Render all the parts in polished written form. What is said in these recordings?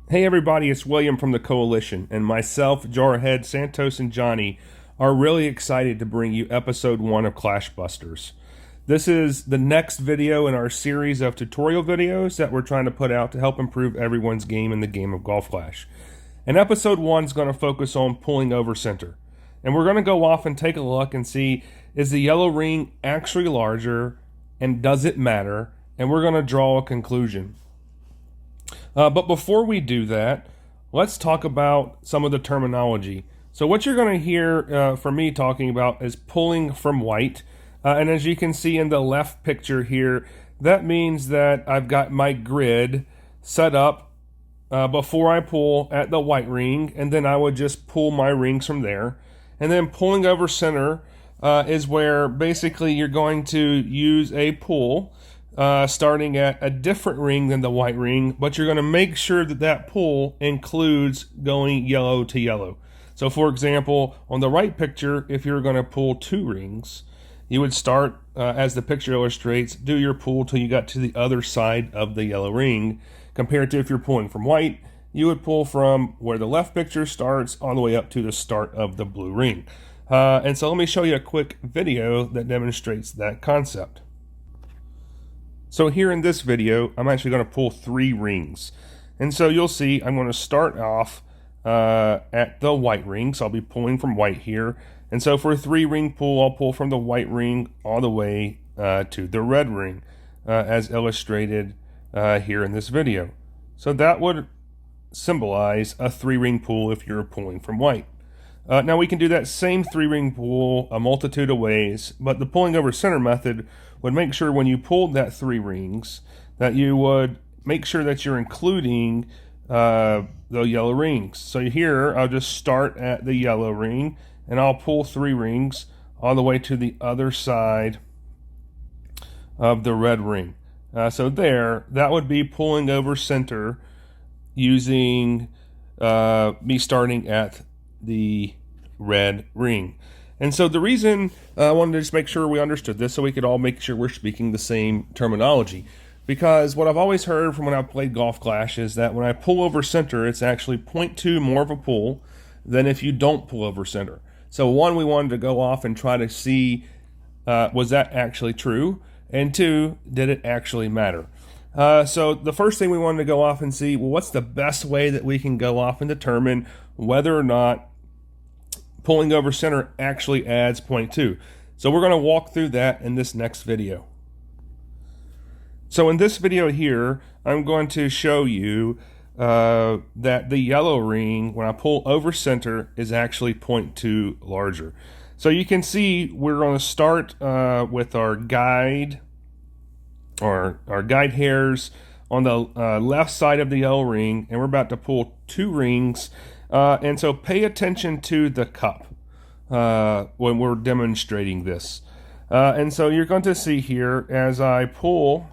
Hey everybody, it's William from the Coalition, and myself, Jarhead, Santos, and Johnny are really excited to bring you episode 1 of Clash Busters. This is the next video in our series of tutorial videos that we're trying to put out to help improve everyone's game in the game of Golf Clash. And episode 1 is going to focus on pulling over center. And we're going to go off and take a look and see, is the yellow ring actually larger, and does it matter? And we're going to draw a conclusion. But before we do that, let's talk about some of the terminology. So what you're going to hear from me talking about is pulling from white. And as you can see in the left picture here, that means that I've got my grid set up before I pull at the white ring, and then I would just pull my rings from there. And then pulling over center is where basically you're going to use a pull starting at a different ring than the white ring, but you're going to make sure that that pull includes going yellow to yellow. So for example, on the right picture, if you're going to pull 2 rings, you would start, as the picture illustrates, do your pull till you got to the other side of the yellow ring, compared to if you're pulling from white, you would pull from where the left picture starts all the way up to the start of the blue ring. And so let me show you a quick video that demonstrates that concept. So here in this video, I'm actually going to pull 3 rings. And so you'll see I'm going to start off at the white ring. So I'll be pulling from white here. And so for a 3-ring pull, I'll pull from the white ring all the way to the red ring, as illustrated here in this video. So that would symbolize a 3-ring pull if you're pulling from white. Now we can do that same 3-ring pull a multitude of ways, but the pulling over center method would make sure when you pulled that 3 rings that you would make sure that you're including the yellow rings. So here I'll just start at the yellow ring and I'll pull 3 rings all the way to the other side of the red ring. So there, that would be pulling over center using me starting at the red ring. And so the reason I wanted to just make sure we understood this so we could all make sure we're speaking the same terminology, because what I've always heard from when I've played Golf Clash is that when I pull over center, it's actually 0.2 more of a pull than if you don't pull over center. So one, we wanted to go off and try to see was that actually true, and 2, did it actually matter? So the first thing we wanted to go off and see, well, what's the best way that we can go off and determine whether or not pulling over center actually adds 0.2. So we're going to walk through that in this next video. So in this video here, I'm going to show you that the yellow ring, when I pull over center, is actually 0.2 larger. So you can see we're going to start with our guide, or our guide hairs on the left side of the yellow ring, and we're about to pull 2 rings. And so pay attention to the cup when we're demonstrating this. And so you're going to see here as I pull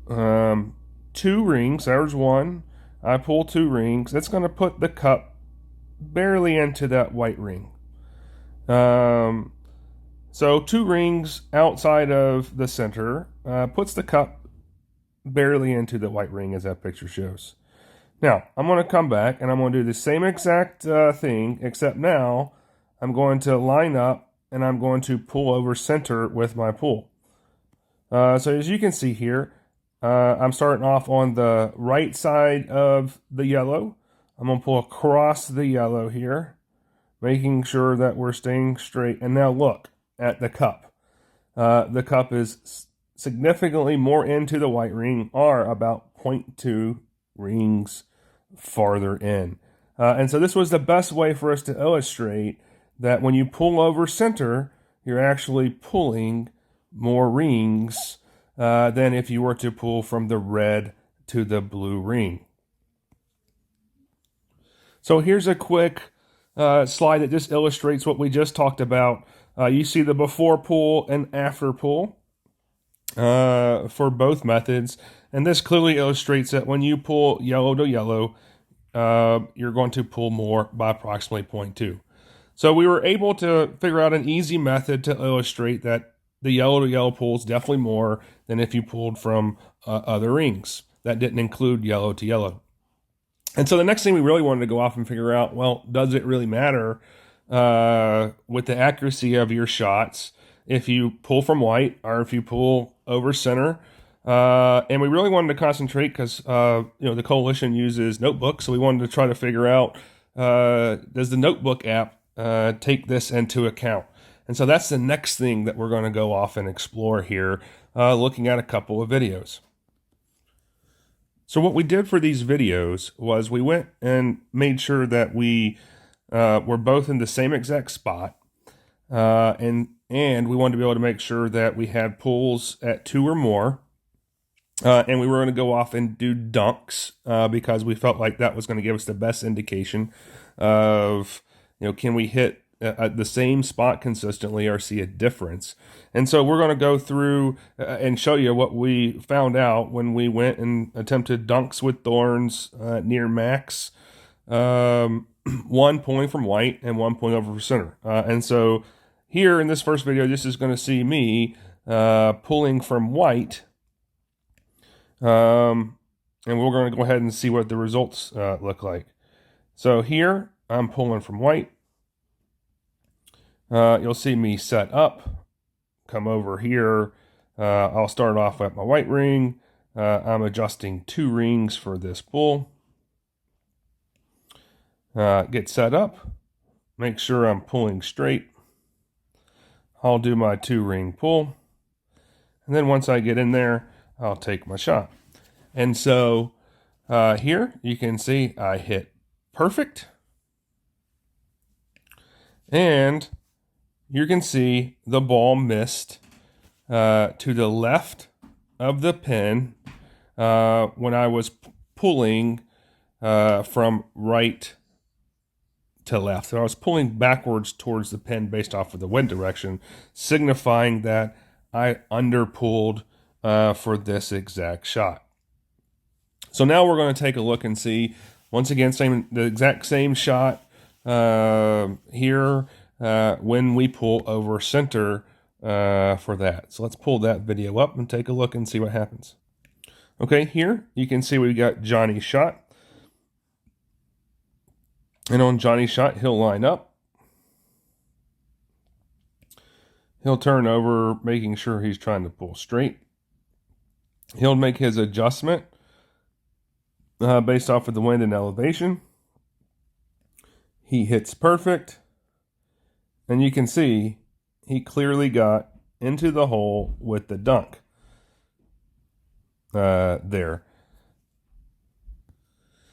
2 rings, there's 1, I pull 2 rings, that's going to put the cup barely into that white ring. So 2 rings outside of the center puts the cup barely into the white ring, as that picture shows. Now, I'm going to come back and I'm going to do the same exact thing, except now I'm going to line up and I'm going to pull over center with my pull. So as you can see here, I'm starting off on the right side of the yellow. I'm going to pull across the yellow here, making sure that we're staying straight. And now look at the cup. The cup is significantly more into the white ring, or about 0.2 rings farther in. And so this was the best way for us to illustrate that when you pull over center, you're actually pulling more rings than if you were to pull from the red to the blue ring. So here's a quick slide that just illustrates what we just talked about. You see the before pull and after pull for both methods. And this clearly illustrates that when you pull yellow to yellow, you're going to pull more by approximately 0.2. So we were able to figure out an easy method to illustrate that the yellow to yellow pull is definitely more than if you pulled from other rings. that didn't include yellow to yellow. And so the next thing we really wanted to go off and figure out, well, does it really matter with the accuracy of your shots if you pull from white or if you pull over center? And we really wanted to concentrate because the coalition uses notebooks, so we wanted to try to figure out, does the notebook app take this into account? And so that's the next thing that we're going to go off and explore here, looking at a couple of videos. So what we did for these videos was we went and made sure that we were both in the same exact spot, and we wanted to be able to make sure that we had pulls at 2 or more, and we were going to go off and do dunks because we felt like that was going to give us the best indication of, can we hit at the same spot consistently or see a difference. And so we're going to go through and show you what we found out when we went and attempted dunks with thorns near max, 1 pulling from white and 1 pulling over for center. And so here in this first video, this is going to see me pulling from white, and we're going to go ahead and see what the results look like. So here I'm pulling from white. You'll see me set up, come over here. I'll start off at my white ring. I'm adjusting 2 rings for this pull. Get set up, make sure I'm pulling straight. I'll do my 2 ring pull. And then once I get in there, I'll take my shot. And so here you can see I hit perfect. And you can see the ball missed to the left of the pin when I was pulling from right to left. So I was pulling backwards towards the pin based off of the wind direction, signifying that I underpulled for this exact shot. So now we're going to take a look and see, once again, the exact same shot here when we pull over center for that. So let's pull that video up and take a look and see what happens. Okay, here you can see we got Johnny's shot. And on Johnny's shot, he'll line up. He'll turn over, making sure he's trying to pull straight. He'll make his adjustment based off of the wind and elevation. He hits perfect. And you can see he clearly got into the hole with the dunk there.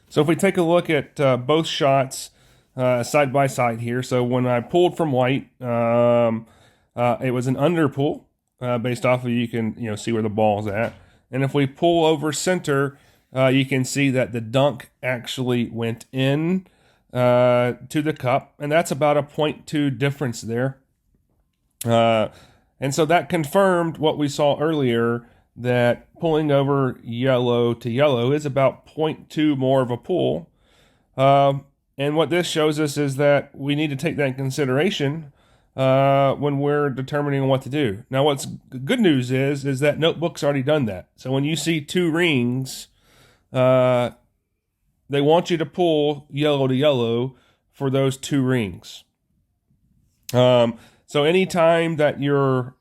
So if we take a look at both shots side by side here. So when I pulled from white, it was an under pull based off of, you can see where the ball's at. And if we pull over center, you can see that the dunk actually went in to the cup, and that's about a 0.2 difference there. And so that confirmed what we saw earlier, that pulling over yellow to yellow is about 0.2 more of a pull. And what this shows us is that we need to take that in consideration when we're determining what to do. Now, what's good news is that Notebook's already done that. So when you see 2 rings, they want you to pull yellow to yellow for those 2 rings. So anytime that you're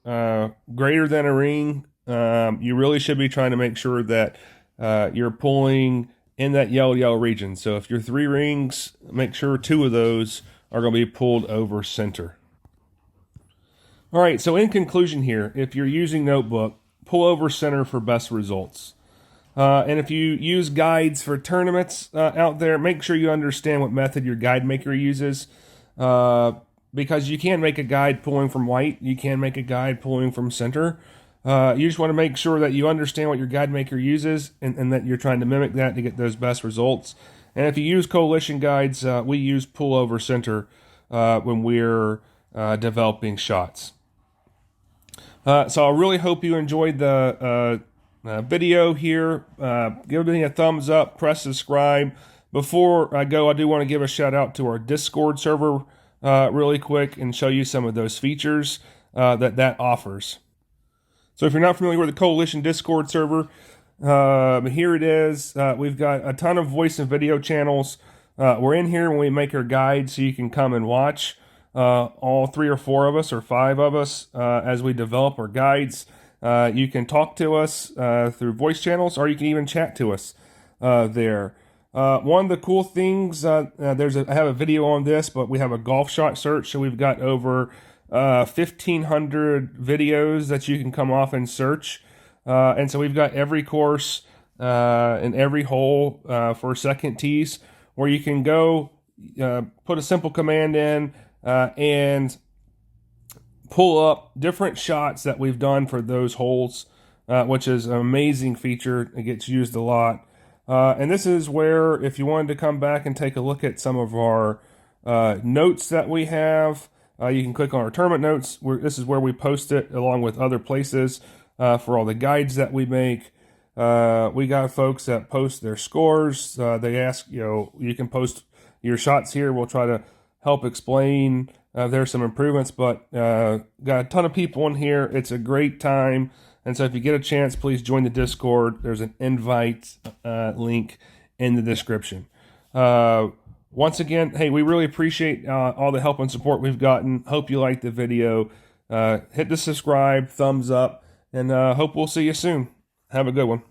greater than a ring, you really should be trying to make sure that you're pulling in that yellow region. So if you're 3 rings, make sure 2 of those are going to be pulled over center. All right, so in conclusion here, if you're using Notebook, pull over center for best results. And if you use guides for tournaments out there, make sure you understand what method your guide maker uses, because you can make a guide pulling from white, you can make a guide pulling from center. You just want to make sure that you understand what your guide maker uses and that you're trying to mimic that to get those best results. And if you use coalition guides, we use pull over center when we're developing shots. So I really hope you enjoyed the video here. Give me a thumbs up, press subscribe. Before I go, I do want to give a shout out to our Discord server really quick and show you some of those features that offers. So if you're not familiar with the Coalition Discord server, Here it is. We've got a ton of voice and video channels. We're in here when we make our guide, so you can come and watch all 3 or 4 of us or 5 of us as we develop our guides. You can talk to us through voice channels, or you can even chat to us there. One of the cool things, I have a video on this, but we have a golf shot search, so we've got over 1,500 videos that you can come off and search. And so we've got every course and every hole for second tees where you can go put a simple command in and pull up different shots that we've done for those holes, which is an amazing feature. It gets used a lot. And this is where, if you wanted to come back and take a look at some of our notes that we have, you can click on our tournament notes. This is where we post it along with other places for all the guides that we make. We got folks that post their scores. They ask, you can post your shots here. We'll try to help explain. There's some improvements, but got a ton of people in here. It's a great time. And so if you get a chance, please join the Discord. There's an invite link in the description. Once again, hey, we really appreciate all the help and support we've gotten. Hope you liked the video. Hit the subscribe, thumbs up, and hope we'll see you soon. Have a good one.